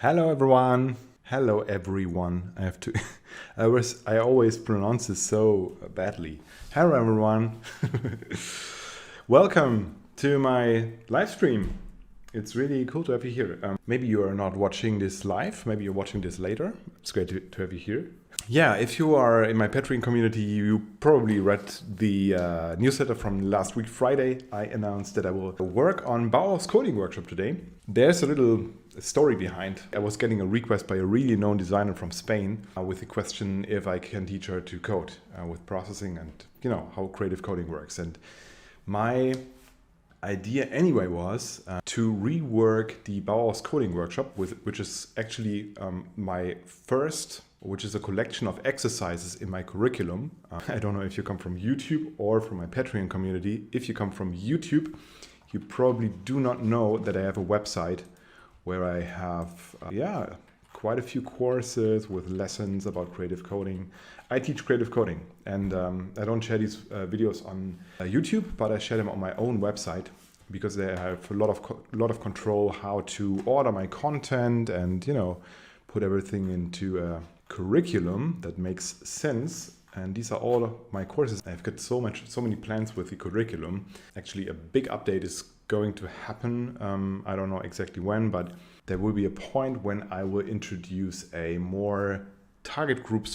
Hello everyone. Hello everyone. I have to I always pronounce this so badly. Hello everyone. Welcome to my live stream. It's really cool to have you here. Maybe you are not watching this live, maybe you're watching this later. It's great to have you here. Yeah, if you are in my Patreon community, you probably read the newsletter from last week, Friday. I announced that I will work on Bauhaus coding workshop today. There's a little story behind. I was getting a request by a really known designer from Spain with the question if I can teach her to code with processing and how creative coding works. And my idea anyway was to rework the Bauhaus coding workshop, which is actually my first, which is a collection of exercises in my curriculum. I don't know if you come from YouTube or from my Patreon community. If you come from YouTube, you probably do not know that I have a website where I have quite a few courses with lessons about creative coding. I teach creative coding, and I don't share these videos on YouTube, but I share them on my own website because they have a lot of control how to order my content and put everything into a curriculum that makes sense. And these are all of my courses. I've got so many plans with the curriculum. Actually, a big update is going to happen. I don't know exactly when, but there will be a point when I will introduce a more target group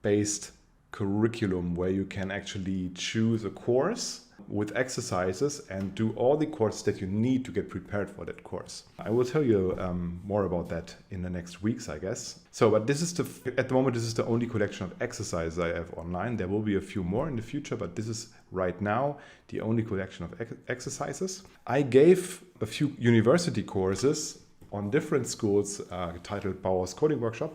based curriculum where you can actually choose a course with exercises and do all the courses that you need to get prepared for that course. I will tell you more about that in the next weeks, I guess. But this is at the moment, this is the only collection of exercises I have online. There will be a few more in the future, but this is right now the only collection of exercises. I gave a few university courses on different schools titled Bauhaus Coding Workshop,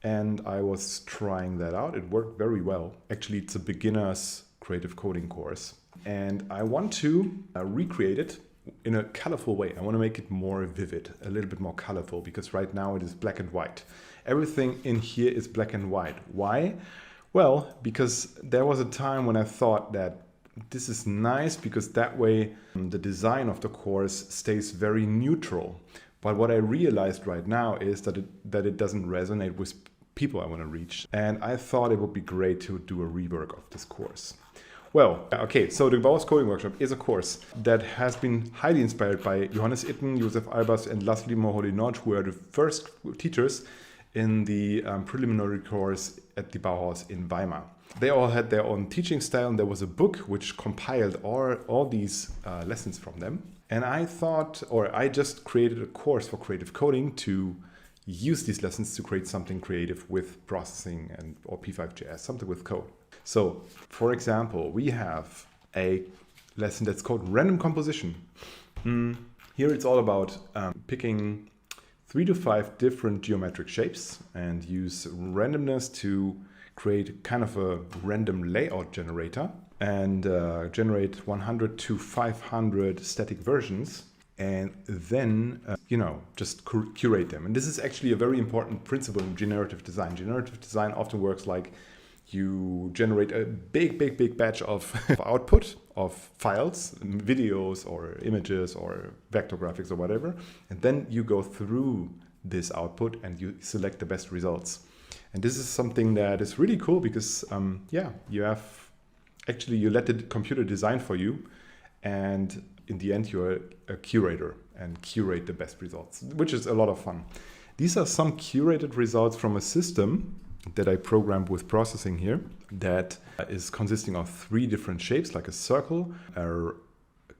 and I was trying that out. It worked very well. Actually, it's a beginner's creative coding course. And I want to recreate it in a colorful way. I want to make it more vivid, a little bit more colorful, because right now it is black and white. Everything in here is black and white. Why? Well, because there was a time when I thought that this is nice because that way the design of the course stays very neutral. But what I realized right now is that it doesn't resonate with people I want to reach. And I thought it would be great to do a rework of this course. Well, okay, so the Bauhaus Coding Workshop is a course that has been highly inspired by Johannes Itten, Josef Albers, and Laszlo Moholy-Nagy, who are the first teachers in the preliminary course at the Bauhaus in Weimar. They all had their own teaching style, and there was a book which compiled all these lessons from them. And I just created a course for creative coding to use these lessons to create something creative with processing or P5.js, something with code. So, for example, we have a lesson that's called Random Composition. Here it's all about picking 3 to 5 different geometric shapes and use randomness to create kind of a random layout generator and generate 100 to 500 static versions and then, just curate them. And this is actually a very important principle in generative design. Generative design often works like you generate a big batch of output of files, videos or images or vector graphics or whatever. And then you go through this output and you select the best results. And this is something that is really cool because, you let the computer design for you. And in the end, you're a curator and curate the best results, which is a lot of fun. These are some curated results from a system that I programmed with processing here that is consisting of 3 different shapes, like a circle, a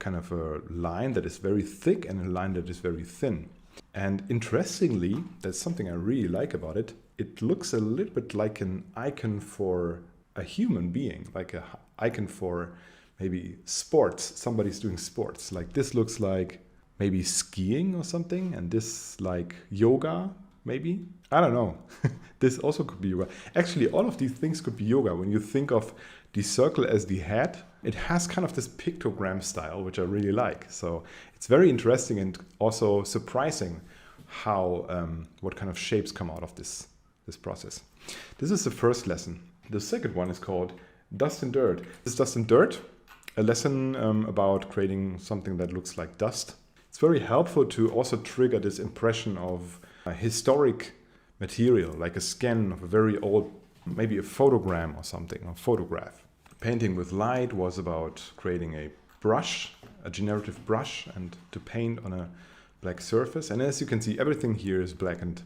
kind of a line that is very thick and a line that is very thin. And interestingly, that's something I really like about it. It looks a little bit like an icon for a human being, like an icon for maybe sports. Somebody's doing sports. Like this looks like maybe skiing or something, and this like yoga, maybe. I don't know. This also could be yoga. Actually, all of these things could be yoga. When you think of the circle as the head, it has kind of this pictogram style, which I really like. So it's very interesting and also surprising how what kind of shapes come out of this process. This is the first lesson. The second one is called Dust and Dirt. This is Dust and Dirt, a lesson about creating something that looks like dust. It's very helpful to also trigger this impression of a historic material, like a scan of a very old, maybe a photogram or something, or photograph. Painting with light was about creating a brush, a generative brush, and to paint on a black surface. And as you can see, everything here is black and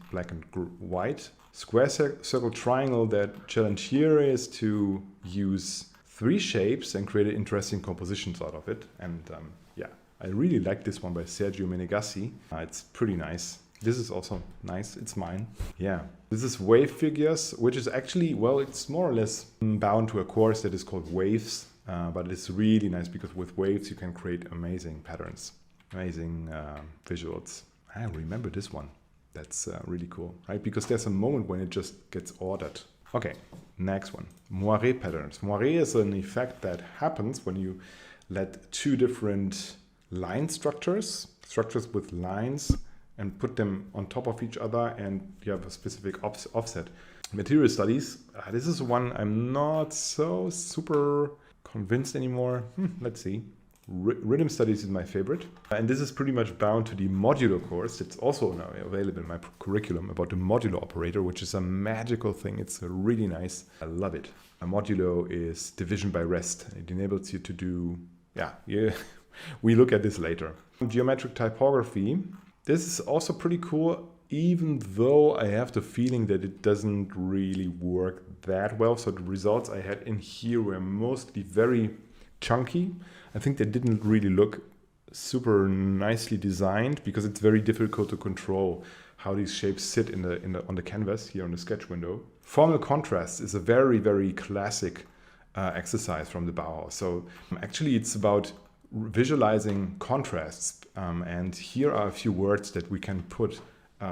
white. Square, circle, triangle. The challenge here is to use 3 shapes and create interesting compositions out of it. And yeah, I really like this one by Sergio Menegassi. It's pretty nice. This is also nice. It's mine. Yeah. This is wave figures, which is actually, well, it's more or less bound to a course that is called waves. But it's really nice because with waves you can create amazing patterns, amazing visuals. I remember this one. That's really cool, right? Because there's a moment when it just gets ordered. Okay, next one. Moiré patterns. Moiré is an effect that happens when you let 2 different line structures with lines, and put them on top of each other, and you have a specific offset. Material studies. This is one I'm not so super convinced anymore. Let's see. Rhythm studies is my favorite. And this is pretty much bound to the modulo course. It's also now available in my curriculum about the modulo operator, which is a magical thing. It's really nice. I love it. A modulo is division by rest. It enables you to do, yeah. We look at this later. Geometric typography. This is also pretty cool, even though I have the feeling that it doesn't really work that well. So the results I had in here were mostly very chunky. I think they didn't really look super nicely designed because it's very difficult to control how these shapes sit on the canvas here on the sketch window. Formal contrast is a very, very classic exercise from the Bauhaus. So actually it's about visualizing contrasts, and here are a few words that we can put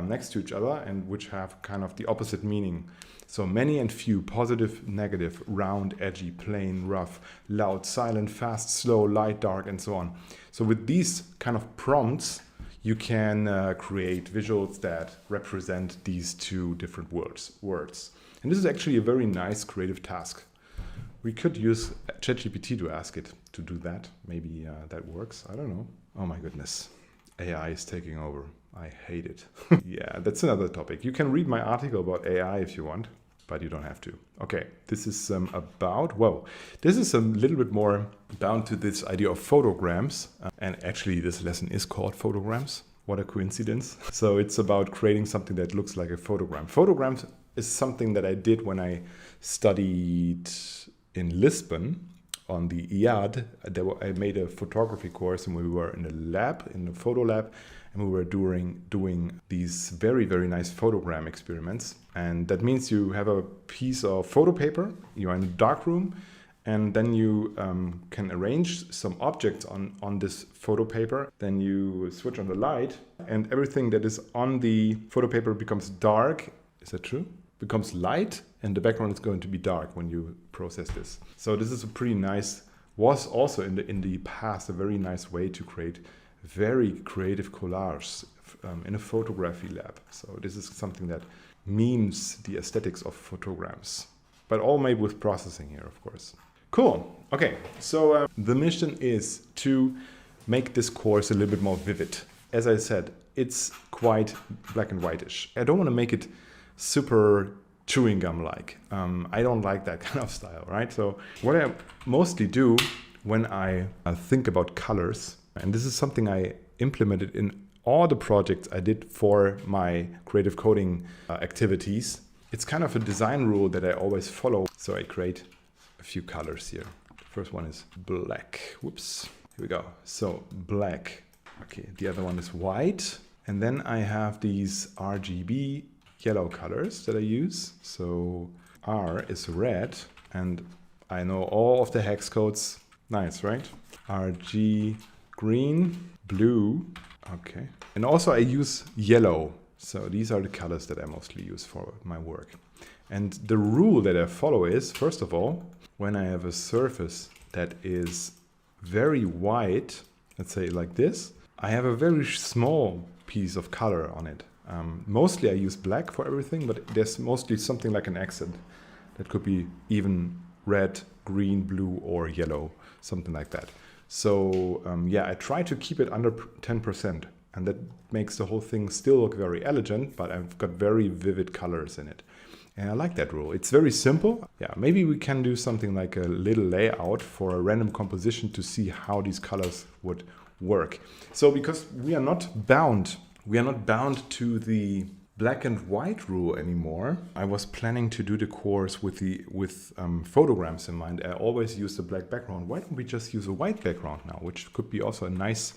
next to each other and which have kind of the opposite meaning. So many and few, positive, negative, round, edgy, plain, rough, loud, silent, fast, slow, light, dark, and so on. So with these kind of prompts, you can create visuals that represent these 2 different words. And this is actually a very nice creative task. We could use ChatGPT to ask it to do that. Maybe that works. I don't know. Oh my goodness. AI is taking over. I hate it. Yeah, that's another topic. You can read my article about AI if you want, but you don't have to. Okay, this is this is a little bit more bound to this idea of photograms. And actually this lesson is called photograms. What a coincidence. So it's about creating something that looks like a photogram. Photograms is something that I did when I studied in Lisbon on the IAD. I made a photography course and we were in a lab, in a photo lab, and we were doing these very, very nice photogram experiments. And that means you have a piece of photo paper, you're in a dark room, and then you can arrange some objects on this photo paper. Then you switch on the light and everything that is on the photo paper becomes dark. Is that true? Becomes light, and the background is going to be dark when you process this. So this is a pretty nice, was also in the past a very nice way to create very creative collages in a photography lab. So this is something that memes the aesthetics of photograms, but all made with processing here, of course. Cool. Okay, so the mission is to make this course a little bit more vivid. As I said, it's quite black and whitish. I don't want to make it super chewing gum like. I don't like that kind of style, right? So what I mostly do when I think about colors, and this is something I implemented in all the projects I did for my creative coding activities. It's kind of a design rule that I always follow. So I create a few colors here. The first one is black. Whoops. Here we go. So black. Okay, the other one is white. And then I have these RGB yellow colors that I use. So R is red, and I know all of the hex codes. Nice, right? RG green, blue. Okay. And also I use yellow. So these are the colors that I mostly use for my work. And the rule that I follow is, first of all, when I have a surface that is very white, let's say like this, I have a very small piece of color on it. Mostly I use black for everything, but there's mostly something like an accent that could be even red, green, blue, or yellow, something like that. So yeah, I try to keep it under 10%. And that makes the whole thing still look very elegant, but I've got very vivid colors in it. And I like that rule. It's very simple. Yeah, maybe we can do something like a little layout for a random composition to see how these colors would work. So because we are not bound to the black and white rule anymore. I was planning to do the course with photograms in mind. I always use the black background. Why don't we just use a white background now, which could be also a nice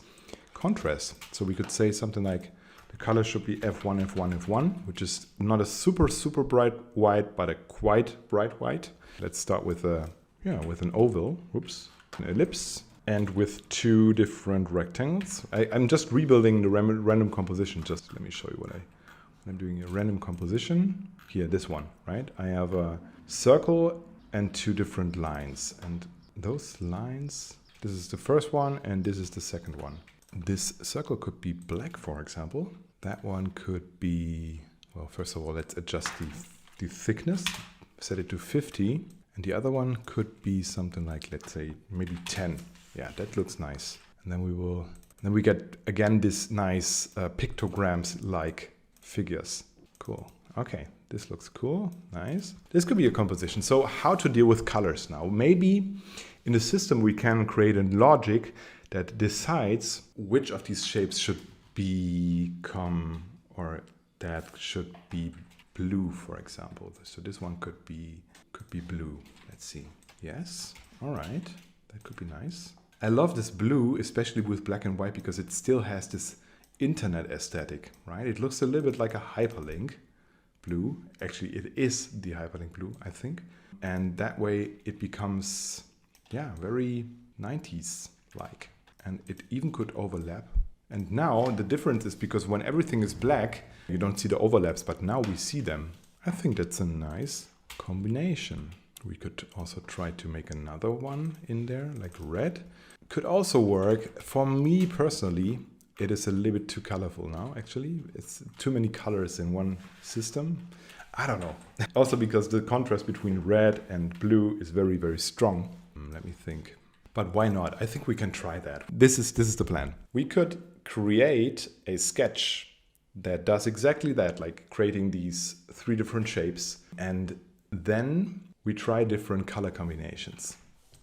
contrast. So we could say something like the color should be F1, F1, F1, which is not a super bright white, but a quite bright white. Let's start with with an oval, an ellipse, and with two different rectangles. I'm just rebuilding the random composition. Just let me show you what I'm doing a random composition. Here, this one, right? I have a circle and two different lines. And those lines, this is the first one and this is the second one. This circle could be black, for example. That one could be, well, first of all, let's adjust the thickness, set it to 50. And the other one could be something like, let's say, maybe 10. Yeah, that looks nice. And then we get, again, this nice pictograms-like figures. Cool. Okay, this looks cool. Nice. This could be a composition. So how to deal with colors now? Maybe in the system we can create a logic that decides which of these shapes should become, or that should be blue, for example. So this one could be blue. Let's see. Yes. All right. That could be nice. I love this blue, especially with black and white, because it still has this internet aesthetic, right? It looks a little bit like a hyperlink blue. Actually, it is the hyperlink blue, I think. And that way it becomes, yeah, very 90s like. And it even could overlap. And now the difference is because when everything is black, you don't see the overlaps, but now we see them. I think that's a nice combination. We could also try to make another one in there, like red. Could also work. For me personally, it is a little bit too colorful now, actually. It's too many colors in one system. I don't know. Also because the contrast between red and blue is very, very strong. Let me think. But why not? I think we can try that. This is the plan. We could create a sketch that does exactly that, like creating these three different shapes. And then we try different color combinations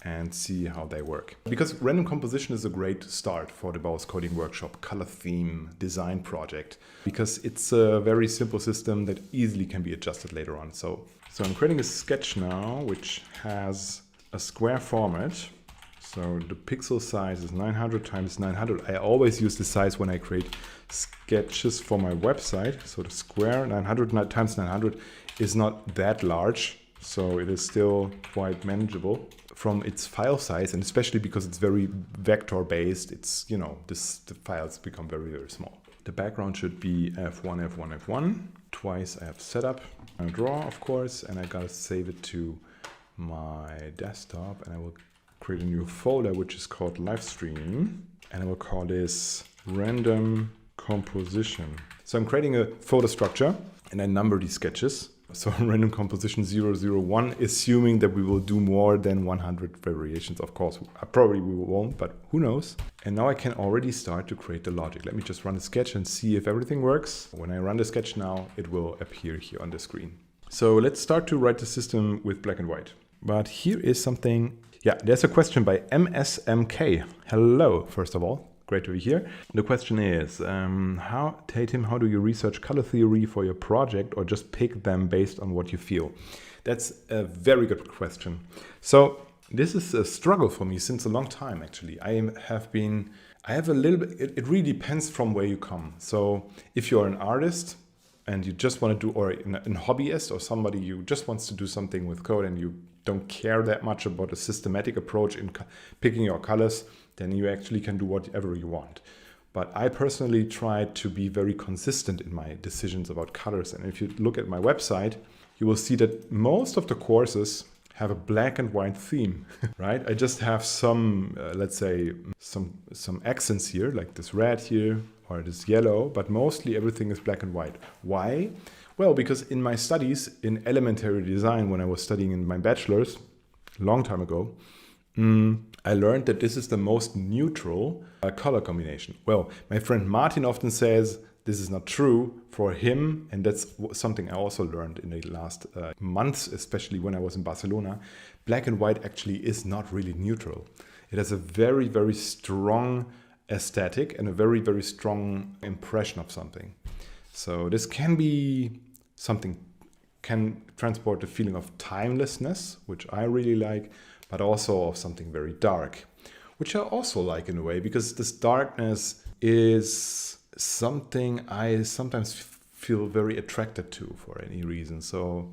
and see how they work. Because random composition is a great start for the Bauhaus Coding Workshop color theme design project, because it's a very simple system that easily can be adjusted later on. So I'm creating a sketch now, which has a square format. So the pixel size is 900 times 900. I always use this size when I create sketches for my website. So the square 900 times 900 is not that large. So it is still quite manageable from its file size, and especially because it's very vector based, it's, the files become very, very small. The background should be F1, F1, F1. Twice I have set up my draw, of course, and I gotta save it to my desktop, and I will create a new folder which is called livestream, and I will call this random composition. So I'm creating a folder structure and I number these sketches. So random composition 001, assuming that we will do more than 100 variations. Of course, probably we won't, but who knows? And now I can already start to create the logic. Let me just run the sketch and see if everything works. When I run the sketch now, it will appear here on the screen. So let's start to write the system with black and white. But here is something. Yeah, there's a question by MSMK. Hello, first of all. Great to be here. The question is, Tatum, how do you research color theory for your project, or just pick them based on what you feel? That's a very good question. So this is a struggle for me since a long time, actually. I have a little bit, it really depends from where you come. So if you're an artist and you just want to do, or a hobbyist, or somebody who just wants to do something with code and you don't care that much about a systematic approach in picking your colors, then you actually can do whatever you want. But I personally try to be very consistent in my decisions about colors. And if you look at my website, you will see that most of the courses have a black and white theme, right? I just have some, let's say, some accents here, like this red here or this yellow, but mostly everything is black and white. Why? Well, because in my studies in elementary design, when I was studying in my bachelor's, a long time ago, I learned that this is the most neutral color combination. Well, my friend Martin often says this is not true for him, and that's something I also learned in the last months, especially when I was in Barcelona. Black and white actually is not really neutral. It has a very, very strong aesthetic and a very, very strong impression of something. So this can be something, can transport the feeling of timelessness, which I really like, but also of something very dark, which I also like in a way, because this darkness is something I sometimes feel very attracted to for any reason. So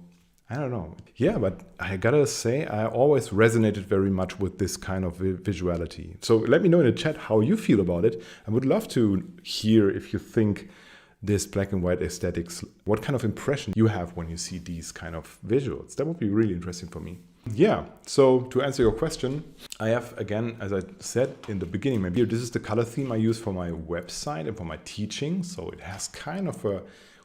I don't know. Yeah, but I gotta say, I always resonated very much with this kind of visuality. So let me know in the chat how you feel about it. I would love to hear if you think this black and white aesthetics, what kind of impression you have when you see these kind of visuals. That would be really interesting for me. Yeah, so to answer your question, I have, again, as I said in the beginning, maybe this is the color theme I use for my website and for my teaching. So it has kind of a,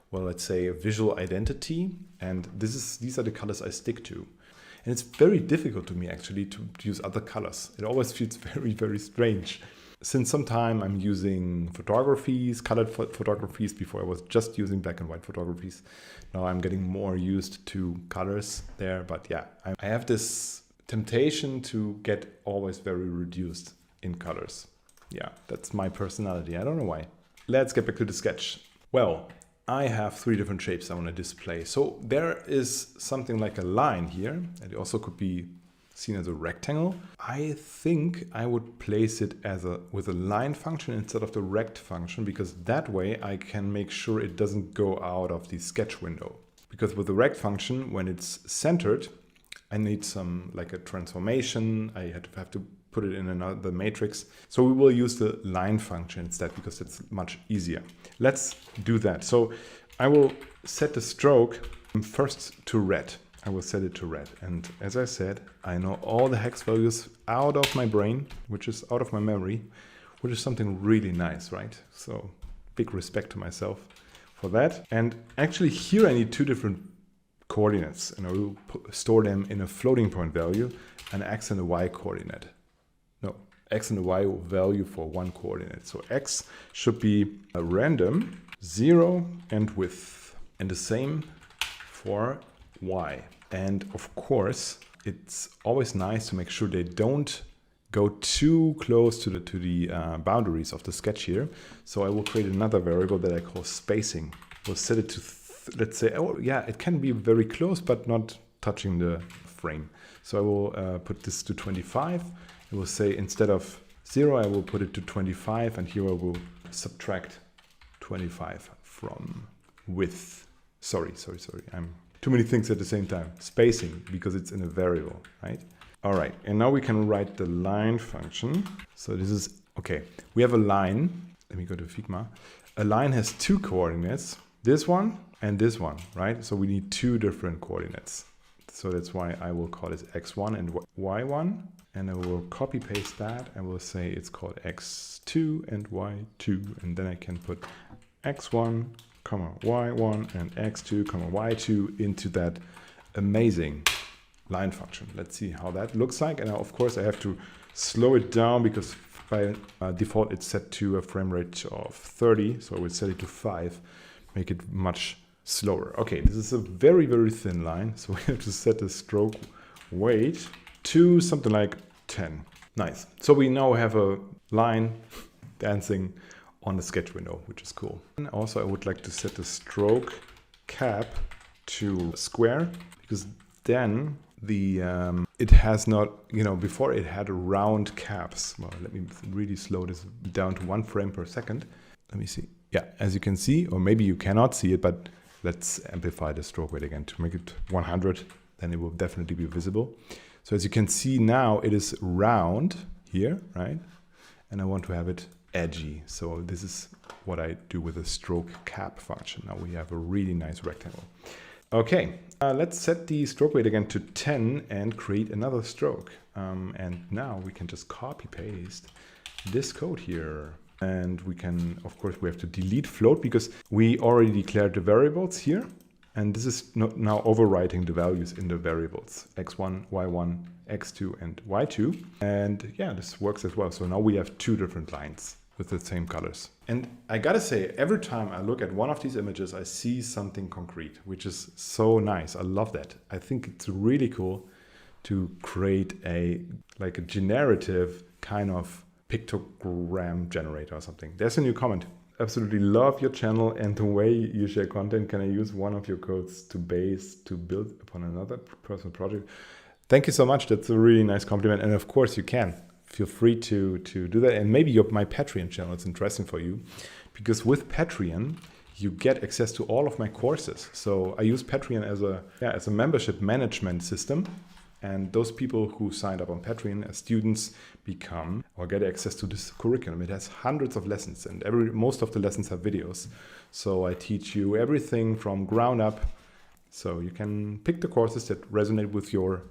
well, let's say a visual identity, and these are the colors I stick to. And it's very difficult to me actually to use other colors. It always feels very, very strange. Since some time I'm using photographies, colored photographies. Before I was just using black and white photographies. Now I'm getting more used to colors there. But yeah, I have this temptation to get always very reduced in colors. Yeah, that's my personality. I don't know why. Let's get back to the sketch. Well, I have 3 different shapes I want to display. So there is something like a line here. It also could be seen as a rectangle. I think I would place it as with a line function instead of the rect function, because that way I can make sure it doesn't go out of the sketch window. Because with the rect function, when it's centered, I need some like a transformation. I have to put it in another matrix. So we will use the line function instead, because it's much easier. Let's do that. So I will set the stroke first to red. I will set it to red. And as I said, I know all the hex values out of my brain, which is out of my memory, which is something really nice, right? So big respect to myself for that. And actually here I need 2 different coordinates, and I will store them in a floating point value, an x and a y coordinate. No, x and a y value for one coordinate. So x should be a random 0 and width, and the same for y. And of course, it's always nice to make sure they don't go too close to the boundaries of the sketch here. So I will create another variable that I call spacing. We'll set it to, let's say, oh yeah, it can be very close, but not touching the frame. So I will put this to 25. I will say instead of 0, I will put it to 25, and here I will subtract 25 from width. Sorry. I'm too many things at the same time. Spacing, because it's in a variable, right? All right, and now we can write the line function. So this is, okay, we have a line. Let me go to Figma. A line has 2 coordinates, this one and this one, right? So we need 2 different coordinates. So that's why I will call it x1 and y1. And I will copy paste that. I will say it's called x2 and y2. And then I can put x1, y1 and x2, y2 into that amazing line function. Let's see how that looks like. And of course I have to slow it down, because by default it's set to a frame rate of 30. So I will set it to 5, make it much slower. Okay, this is a very, very thin line. So we have to set the stroke weight to something like 10. Nice. So we now have a line dancing on the sketch window, which is cool. And also I would like to set the stroke cap to square, because then the it has not, you know, before it had round caps. Well, let me really slow this down to 1 frame per second. Let me see. Yeah, as you can see, or maybe you cannot see it, but let's amplify the stroke weight again to make it 100. Then it will definitely be visible. So as you can see now, it is round here, right? And I want to have it edgy. So this is what I do with the stroke cap function. Now we have a really nice rectangle. Okay, let's set the stroke weight again to 10 and create another stroke. And now we can just copy paste this code here. And we can, of course, we have to delete float, because we already declared the variables here. And this is now overwriting the values in the variables x1, y1, x2, and y2. And yeah, this works as well. So now we have two different lines with the same colors. And I gotta say, every time I look at one of these images, I see something concrete, which is so nice. I love that. I think it's really cool to create a generative kind of pictogram generator or something. There's a new comment. Absolutely love your channel and the way you share content. Can I use one of your codes to build upon another personal project? Thank you so much. That's a really nice compliment. And of course you can. Feel free to do that. And maybe my Patreon channel is interesting for you, because with Patreon, you get access to all of my courses. So I use Patreon as a membership management system. And those people who signed up on Patreon as students become or get access to this curriculum. It has hundreds of lessons, and most of the lessons have videos. So I teach you everything from ground up. So you can pick the courses that resonate with you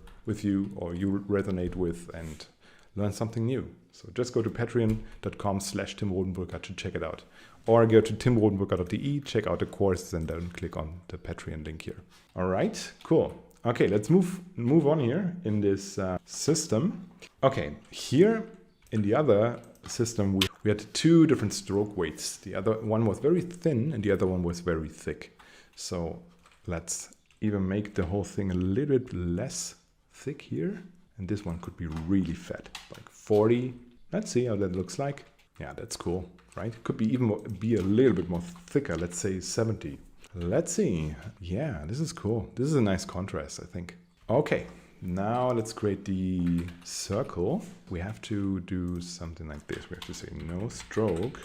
or you resonate with, and learn something new. So just go to patreon.com/timrodenbrücker to check it out. Or go to timrodenbrücker.de, check out the courses, and then click on the Patreon link here. All right, cool. Okay, let's move on here in this system. Okay, here in the other system, we had two different stroke weights. The other one was very thin and the other one was very thick. So let's even make the whole thing a little bit less thick here. And this one could be really fat, like 40. Let's see how that looks like. Yeah, that's cool, right? It could be be a little bit more thicker, let's say 70. Let's see. Yeah, this is cool. This is a nice contrast, I think. Okay, now let's create the circle. We have to do something like this. We have to say no stroke,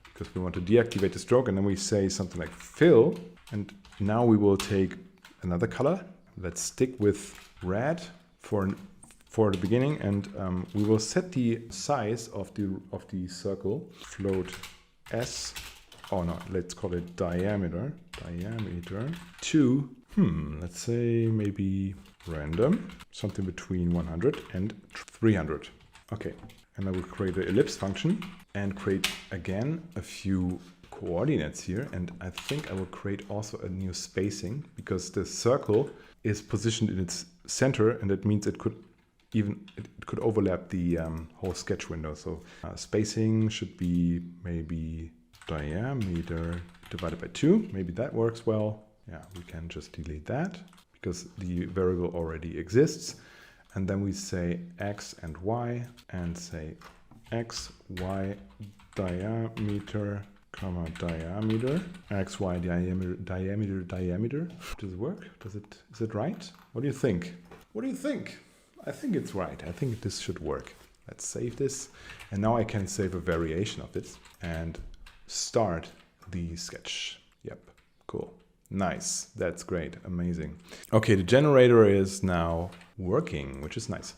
because we want to deactivate the stroke, and then we say something like fill. And now we will take another color. Let's stick with red for the beginning, and we will set the size of the circle, float S. Oh no, let's call it diameter to, let's say maybe random, something between 100 and 300. Okay, and I will create an ellipse function and create again a few coordinates here. And I think I will create also a new spacing, because the circle is positioned in its center, and that means it could overlap the whole sketch window. So spacing should be maybe diameter divided by 2. Maybe that works well. Yeah, we can just delete that because the variable already exists. And then we say x and y, and say x, y, diameter, comma, diameter, x, y, diameter. Does it work? Is it right? What do you think? What do you think? I think it's right. I think this should work. Let's save this. And now I can save a variation of this and start the sketch. Yep, cool. Nice. That's great. Amazing. Okay, the generator is now working, which is nice.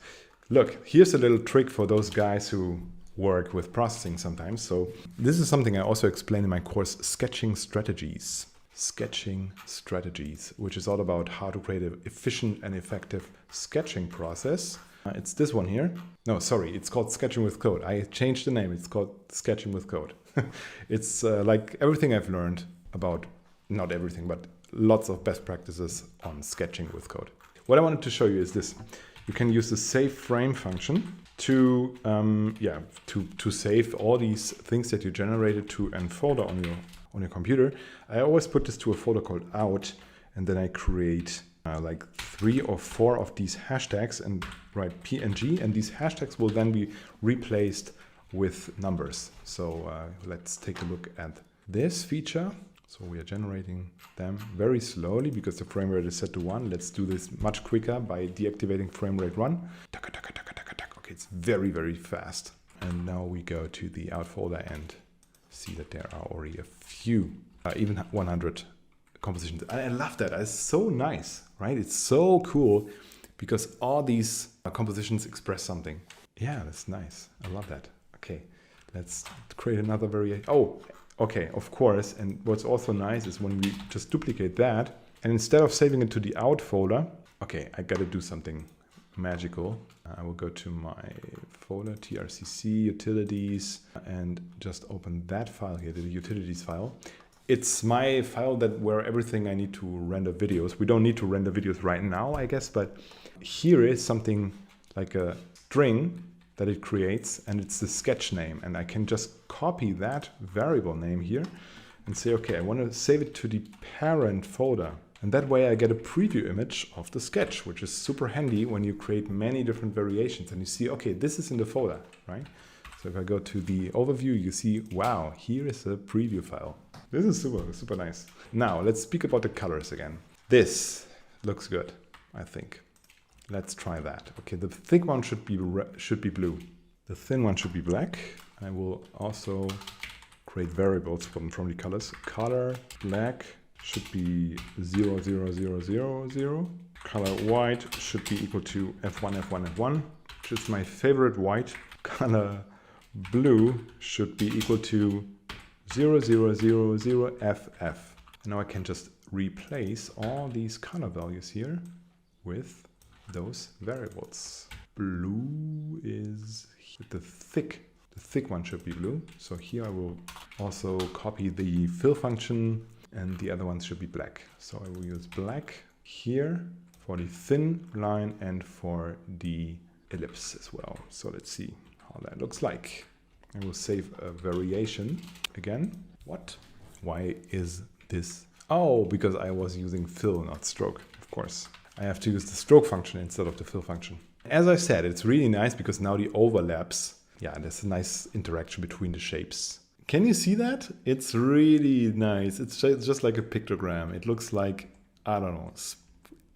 Look, here's a little trick for those guys who work with processing sometimes. So this is something I also explain in my course, Sketching Strategies. Sketching Strategies, which is all about how to create an efficient and effective sketching process. It's this one here. No, sorry, it's called Sketching with Code. I changed the name. It's called Sketching with Code. It's like everything I've learned about, not everything, but lots of best practices on sketching with code. What I wanted to show you is this. You can use the save frame function to save all these things that you generated to a folder on your computer. I always put this to a folder called out, and then I create like 3 or 4 of these hashtags and write PNG, and these hashtags will then be replaced with numbers. So let's take a look at this feature. So we are generating them very slowly because the frame rate is set to 1. Let's do this much quicker by deactivating frame rate 1. Okay, it's very, very fast. And now we go to the out folder and see that there are already a few, even 100 compositions. I love that. It's so nice, right? It's so cool because all these compositions express something. Yeah, that's nice. I love that. Okay, let's create another variation. Oh, okay, of course. And what's also nice is when we just duplicate that, and instead of saving it to the out folder, okay, I gotta do something magical. I will go to my folder, trcc, utilities, and just open that file here, the utilities file. It's my file where everything I need to render videos. We don't need to render videos right now, I guess, but here is something like a string that it creates, and it's the sketch name. And I can just copy that variable name here and say, okay, I want to save it to the parent folder. And that way I get a preview image of the sketch, which is super handy when you create many different variations and you see, okay, this is in the folder, right? So if I go to the overview, you see, wow, here is a preview file. This is super nice. Now let's speak about the colors again. This looks good, I think. Let's try that. Okay, the thick one should be blue. The thin one should be black. I will also create variables from the colors. Color black should be 0, 0, 0, 0, 0. Color white should be equal to F1, F1, F1, which is my favorite white. Color blue should be equal to 0, 0, 0, 0, FF. And now I can just replace all these color values here with those variables. Blue is the thick one should be blue. So here I will also copy the fill function, and the other ones should be black. So I will use black here for the thin line and for the ellipse as well. So let's see how that looks like. I will save a variation again. What? Why is this? Oh, because I was using fill, not stroke, of course. I have to use the stroke function instead of the fill function. As I said, it's really nice because now the overlaps, yeah, there's a nice interaction between the shapes. Can you see that? It's really nice. It's just like a pictogram. It looks like, I don't know.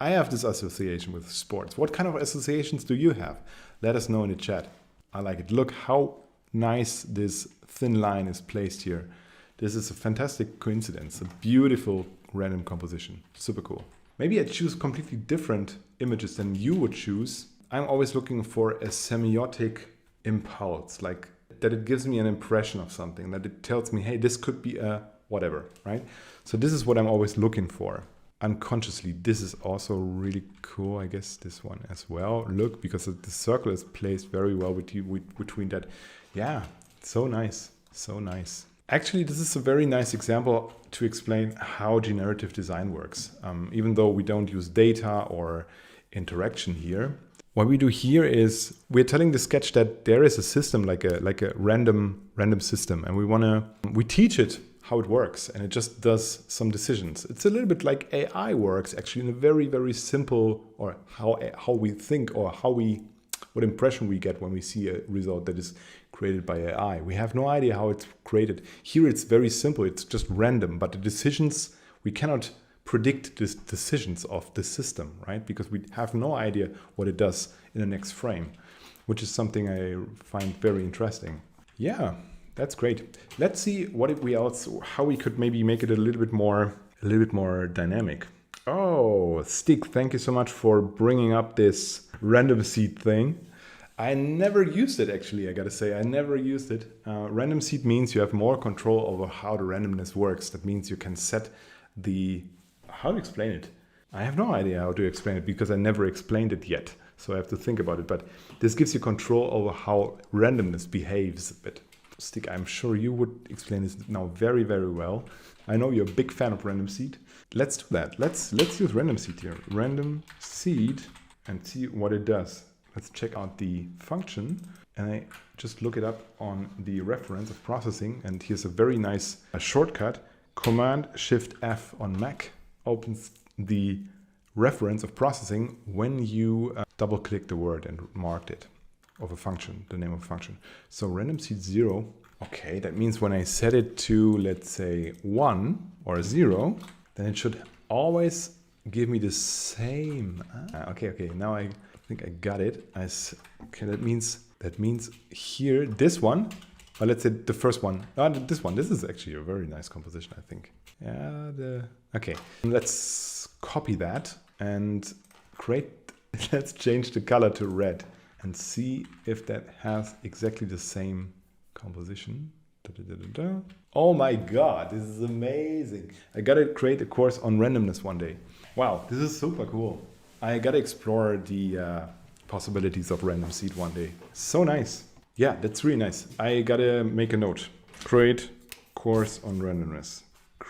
I have this association with sports. What kind of associations do you have? Let us know in the chat. I like it. Look how nice this thin line is placed here. This is a fantastic coincidence. A beautiful random composition. Super cool. Maybe I choose completely different images than you would choose. I'm always looking for a semiotic impulse, like that it gives me an impression of something, that it tells me, hey, this could be a whatever, right? So this is what I'm always looking for. Unconsciously, this is also really cool. I guess this one as well. Look, because the circle is placed very well between that. Yeah, so nice, so nice. Actually, this is a very nice example to explain how generative design works. Even though we don't use data or interaction here, what we do here is we're telling the sketch that there is a system like a random system, and we teach it how it works, and it just does some decisions. It's a little bit like AI works, actually, in a very, very simple, or how we think, or what impression we get when we see a result that is created by AI. We have no idea how it's created. Here it's very simple, it's just random, but the decisions, we cannot predict the decisions of the system, right? Because we have no idea what it does in the next frame, which is something I find very interesting. Yeah, that's great. Let's see how we could maybe make it a little bit more dynamic. Oh, Stick, thank you so much for bringing up this random seed thing. I never used it, actually, I gotta say. I never used it. Random seed means you have more control over how the randomness works. That means you can set how to explain it? I have no idea how to explain it because I never explained it yet. So I have to think about it. But this gives you control over how randomness behaves a bit. Stick, I'm sure you would explain this now very, very well. I know you're a big fan of random seed. Let's do that. Let's use random seed here. Random seed and see what it does. Let's check out the function, and I just look it up on the reference of processing. And here's a very nice shortcut. Command-Shift-F on Mac opens the reference of processing when you double-click the word and marked it of a function, the name of a function. So random seed 0. Okay, that means when I set it to, let's say, 1 or 0, then it should always give me the same. Okay. Now I think I got it. Okay, that means here this one. Well, let's say the first one. This one. This is actually a very nice composition, I think. Yeah. Okay. Let's copy that and create. Let's change the color to red and see if that has exactly the same composition. Oh my God, this is amazing. I gotta create a course on randomness one day. Wow, this is super cool. I gotta explore the possibilities of random seed one day. So nice. Yeah, that's really nice. I gotta make a note. Create course on randomness.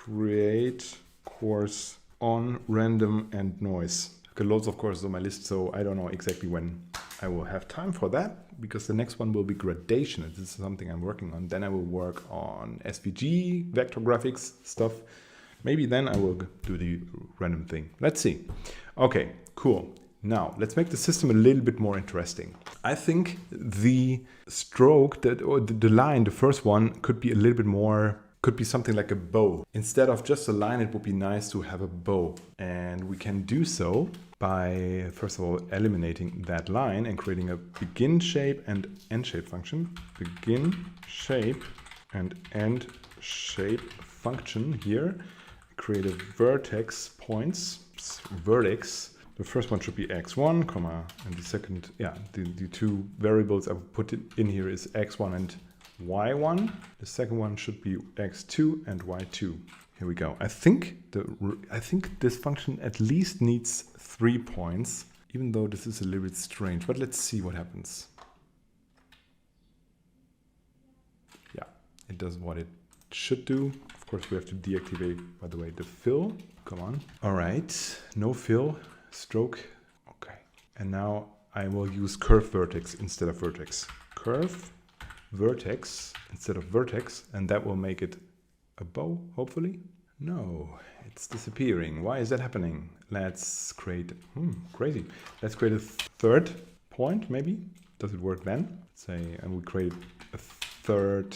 create course on random and noise. I've got loads of courses on my list, so I don't know exactly when I will have time for that, because the next one will be gradation. And this is something I'm working on. Then I will work on SVG, vector graphics stuff. Maybe then I will do the random thing. Let's see. Okay, cool. Now let's make the system a little bit more interesting. I think the stroke or the line, the first one, could be a little bit more, could be something like a bow. Instead of just a line, it would be nice to have a bow. And we can do so by, first of all, eliminating that line and creating a begin shape and end shape function. Begin shape and end shape function here. Create a vertex points, vertex. The first one should be x1, comma, and the second, the two variables I've put it in here is x1 and y1. The second one should be x2 and y2. Here we go. I think this function at least needs 3 points, even though this is a little bit strange. But let's see what happens. Yeah, it does what it should do. Of course, we have to deactivate, by the way, the fill. Come on. All right, no fill. Stroke. Okay. And now I will use curve vertex instead of vertex. Curve vertex instead of vertex, and that will make it a bow, hopefully. No, it's disappearing. Why is that happening? Let's create, crazy. Let's create a third point, maybe. Does it work then? Say, and we create a third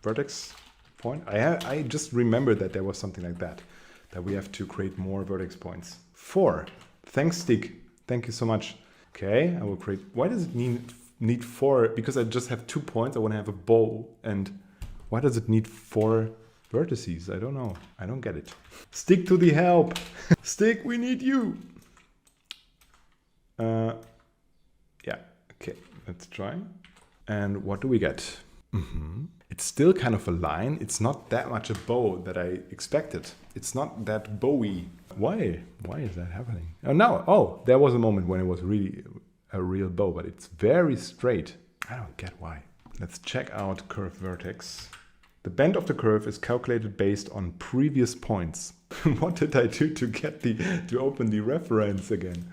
vertex point. I just remembered that there was something like that we have to create more vertex points. 4. Thanks, Stick. Thank you so much. Okay, I will create. Why does it need 4? Because I just have 2 points. I want to have a bow. And why does it need 4 vertices? I don't know. I don't get it. Stick to the help. Stick, we need you. Yeah, okay, let's try. And what do we get? It's still kind of a line. It's not that much a bow that I expected. It's not that bowy. Why is that happening? Oh, no. Oh, there was a moment when it was really a real bow, but it's very straight. I don't get why. Let's check out curve vertex. The bend of the curve is calculated based on previous points. What did I do to open the reference again?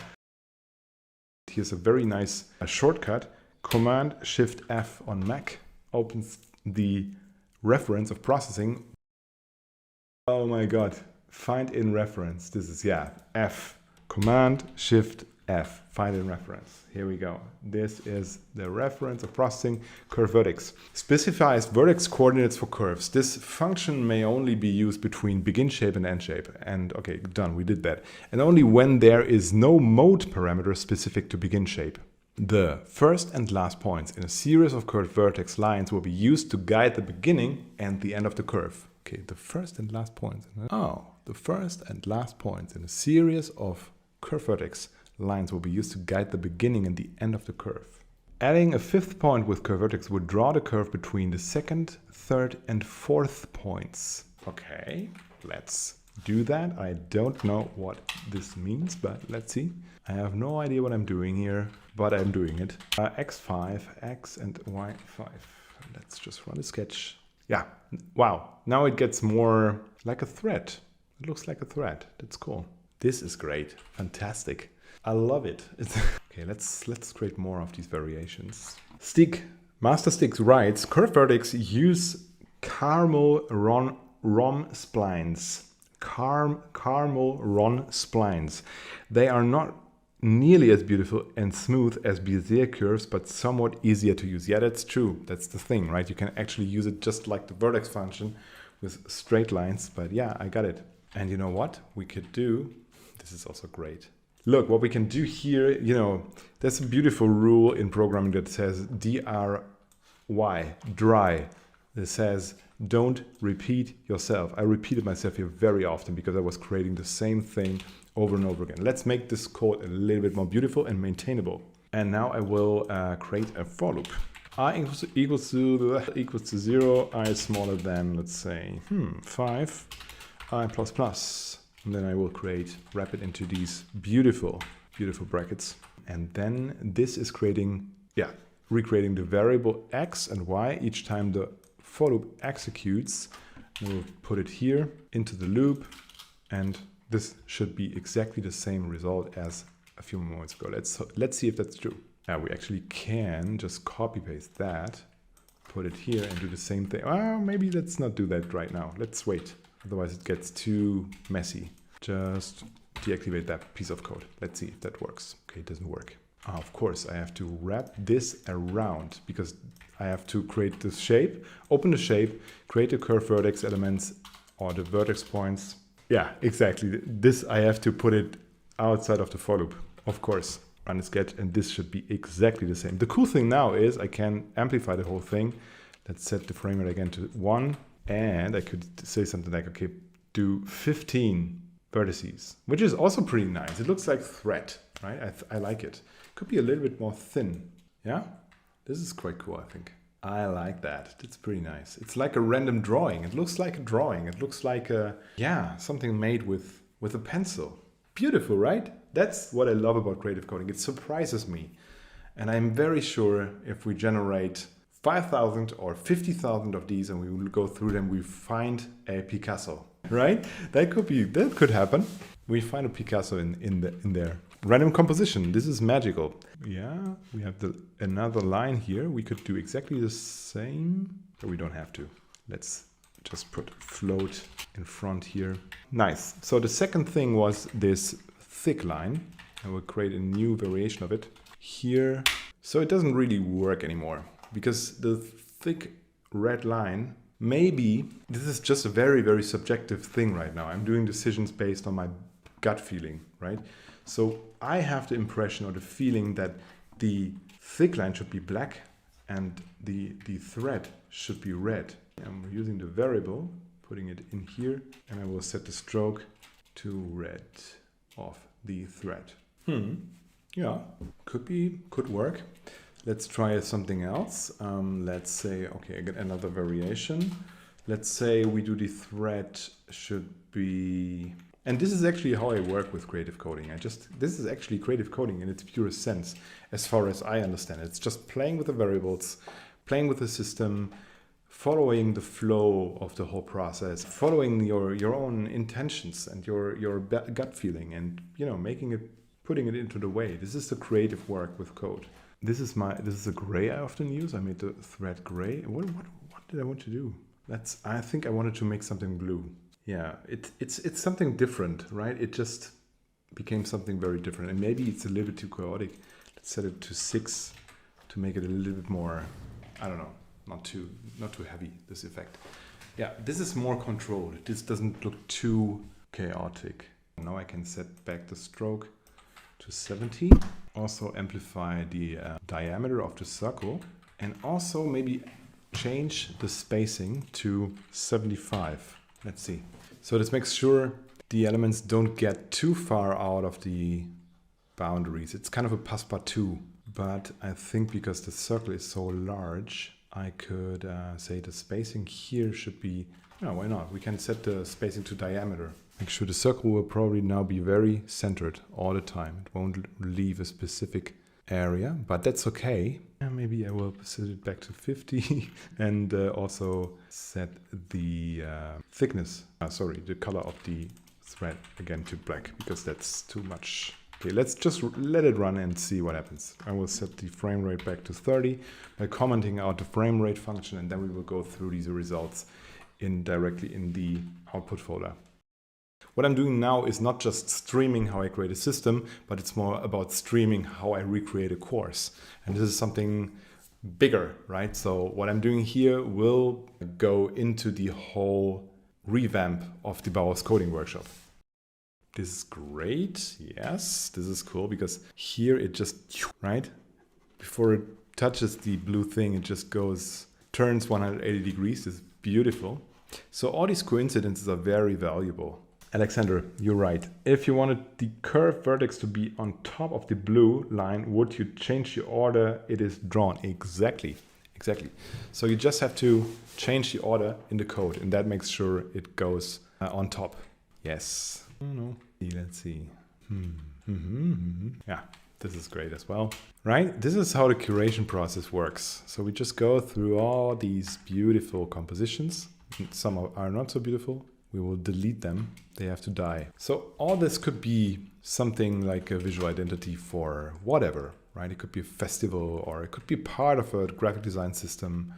Here's a very nice shortcut. Command Shift F on Mac opens the reference of processing. Oh my God. Find in reference. This is, F. Command Shift F. Find in reference. Here we go. This is the reference of processing curve vertex. Specifies vertex coordinates for curves. This function may only be used between begin shape and end shape. And okay, done. We did that. And only when there is no mode parameter specific to begin shape. The first and last points in a series of curved vertex lines will be used to guide the beginning and the end of the curve. Okay, the first and last points. The first and last points in a series of curved vertex lines will be used to guide the beginning and the end of the curve. Adding a 5th point with curve vertex would draw the curve between the 2nd, 3rd, and 4th points. Okay, let's do that. I don't know what this means, but let's see. I have no idea what I'm doing here, but I'm doing it. X5, X and Y5. Let's just run a sketch. Yeah, wow. Now it gets more like a thread. It looks like a thread. That's cool. This is great. Fantastic. I love it. Okay, let's create more of these variations. Master Sticks writes, curve vertex use caramel ron splines. Caramel ron splines. They are not nearly as beautiful and smooth as Bezier curves, but somewhat easier to use. Yeah, that's true. That's the thing, right? You can actually use it just like the vertex function with straight lines. But yeah, I got it. And you know what we could do? This is also great. Look, what we can do here, there's a beautiful rule in programming that says DRY, dry. That says, don't repeat yourself. I repeated myself here very often because I was creating the same thing over and over again. Let's make this code a little bit more beautiful and maintainable. And now I will create a for loop. I equals to 0, I is smaller than, let's say, 5, I plus plus. And then I will wrap it into these beautiful, beautiful brackets. And then this is recreating the variable x and y each time the for loop executes. We'll put it here into the loop, and this should be exactly the same result as a few moments ago. Let's see if that's true. We actually can just copy paste that, put it here and do the same thing. Maybe let's not do that right now. Let's wait. Otherwise it gets too messy. Just deactivate that piece of code. Let's see if that works. Okay, it doesn't work. Of course, I have to wrap this around because I have to create this shape, open the shape, create the curve vertex elements or the vertex points. Yeah, exactly. This I have to put it outside of the for loop. Of course, run a sketch and this should be exactly the same. The cool thing now is I can amplify the whole thing. Let's set the frame rate again to 1 and I could say something like, okay, do 15 vertices, which is also pretty nice. It looks like thread, right? I like it. Could be a little bit more thin. Yeah, this is quite cool, I think. I like that. It's pretty nice. It's like a random drawing. It looks like a drawing. It looks like something made with a pencil. Beautiful, right? That's what I love about creative coding. It surprises me. And I'm very sure if we generate 5,000 or 50,000 of these and we will go through them, we find a Picasso, right? That could happen. We find a Picasso in there. Random composition. This is magical. Yeah, we have another line here. We could do exactly the same, but we don't have to. Let's just put float in front here. Nice. So the second thing was this thick line. I will create a new variation of it here. So it doesn't really work anymore because the thick red line, maybe this is just a very, very subjective thing right now. I'm doing decisions based on my gut feeling, right? So I have the impression or the feeling that the thick line should be black and the thread should be red. I'm using the variable, putting it in here, and I will set the stroke to red of the thread. Yeah, could work. Let's try something else. Let's say, okay, I get another variation. Let's say we do the thread should be, and this is actually how I work with creative coding. This is actually creative coding in its purest sense, as far as I understand it. It's just playing with the variables, playing with the system, following the flow of the whole process, following your own intentions and your gut feeling, and putting it into the way. This is the creative work with code. This is a gray I often use. I made the thread gray. What did I want to do? I think I wanted to make something blue. Yeah, it's something different, right? It just became something very different, and maybe it's a little bit too chaotic. Let's set it to 6 to make it a little bit more, I don't know, not too heavy, this effect. Yeah, this is more controlled. This doesn't look too chaotic. Now I can set back the stroke to 70. Also amplify the diameter of the circle, and also maybe change the spacing to 75. Let's see. So this makes sure the elements don't get too far out of the boundaries. It's kind of a passepartout, but I think because the circle is so large, I could say the spacing here should be, why not? We can set the spacing to diameter. Make sure the circle will probably now be very centered all the time. It won't leave a specific area, but that's okay. And maybe I will set it back to 50 and also set the thickness, the color of the thread again to black, because that's too much. Okay, let's just let it run and see what happens. I will set the frame rate back to 30 by commenting out the frame rate function, and then we will go through these results directly in the output folder. What I'm doing now is not just streaming how I create a system, but it's more about streaming how I recreate a course. And this is something bigger, right? So what I'm doing here will go into the whole revamp of the Bauhaus coding workshop. This is great. Yes, this is cool because here it just, right? Before it touches the blue thing, it just turns 180 degrees. This is beautiful. So all these coincidences are very valuable. Alexander, you're right. If you wanted the curve vertex to be on top of the blue line, would you change the order it is drawn? Exactly. So you just have to change the order in the code, and that makes sure it goes on top. Yes. No. Let's see. Yeah, this is great as well. Right? This is how the curation process works. So we just go through all these beautiful compositions. Some are not so beautiful. We will delete them. They have to die. So all this could be something like a visual identity for whatever, right? It could be a festival, or it could be part of a graphic design system.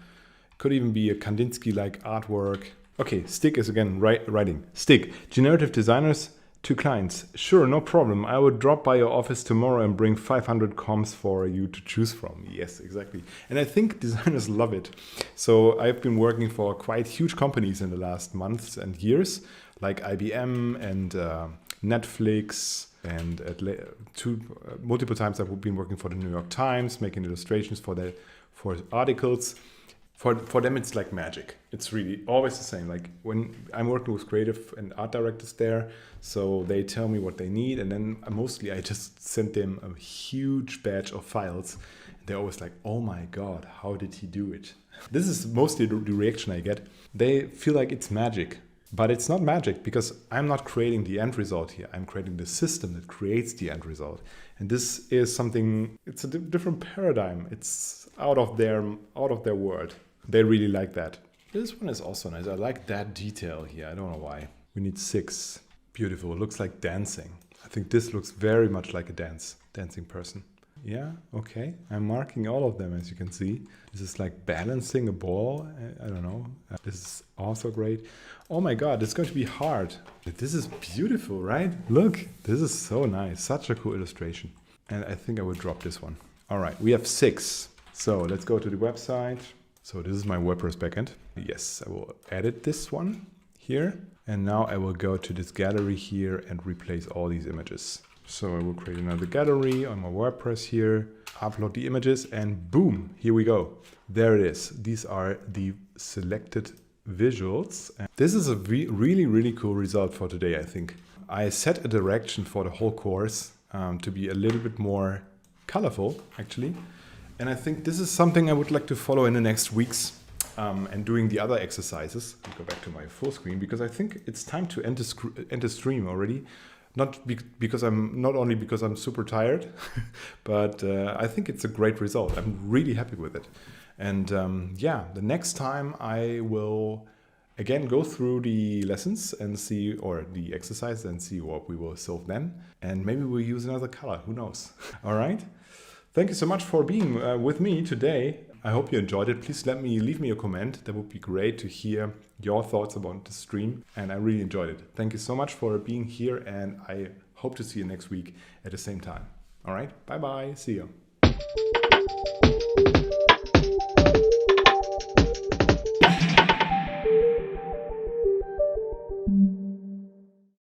It could even be a Kandinsky-like artwork. Okay, Stick is again writing. Stick, generative designers to clients. Sure, no problem. I will drop by your office tomorrow and bring 500 comps for you to choose from. Yes, exactly. And I think designers love it. So I've been working for quite huge companies in the last months and years, like IBM and Netflix. And multiple times I've been working for the New York Times, making illustrations for articles. For them, it's like magic. It's really always the same. Like when I'm working with creative and art directors there, so they tell me what they need, and then mostly I just send them a huge batch of files. They're always like, "Oh my God, how did he do it?" This is mostly the reaction I get. They feel like it's magic, but it's not magic because I'm not creating the end result here. I'm creating the system that creates the end result, and this is something. It's a different paradigm. It's out of their world. They really like that. This one is also nice. I like that detail here. I don't know why. We need 6. Beautiful. It looks like dancing. I think this looks very much like a dancing person. Yeah, okay. I'm marking all of them, as you can see. This is like balancing a ball. I don't know. This is also great. Oh my God, it's going to be hard. This is beautiful, right? Look, this is so nice. Such a cool illustration. And I think I will drop this one. All right, we have 6. So let's go to the website. So this is my WordPress backend. Yes, I will edit this one here. And now I will go to this gallery here and replace all these images. So I will create another gallery on my WordPress here, upload the images, and boom, here we go. There it is. These are the selected visuals. And this is a really, really cool result for today, I think. I set a direction for the whole course to be a little bit more colorful, actually. And I think this is something I would like to follow in the next weeks and doing the other exercises. I'll go back to my full screen because I think it's time to end the stream already. Not only because I'm super tired, but I think it's a great result. I'm really happy with it. And yeah, the next time I will again go through the lessons and see, or the exercise and see what we will solve then. And maybe we'll use another color, who knows? All right. Thank you so much for being with me today. I hope you enjoyed it. Please leave me a comment. That would be great to hear your thoughts about the stream. And I really enjoyed it. Thank you so much for being here. And I hope to see you next week at the same time. All right. Bye-bye. See you.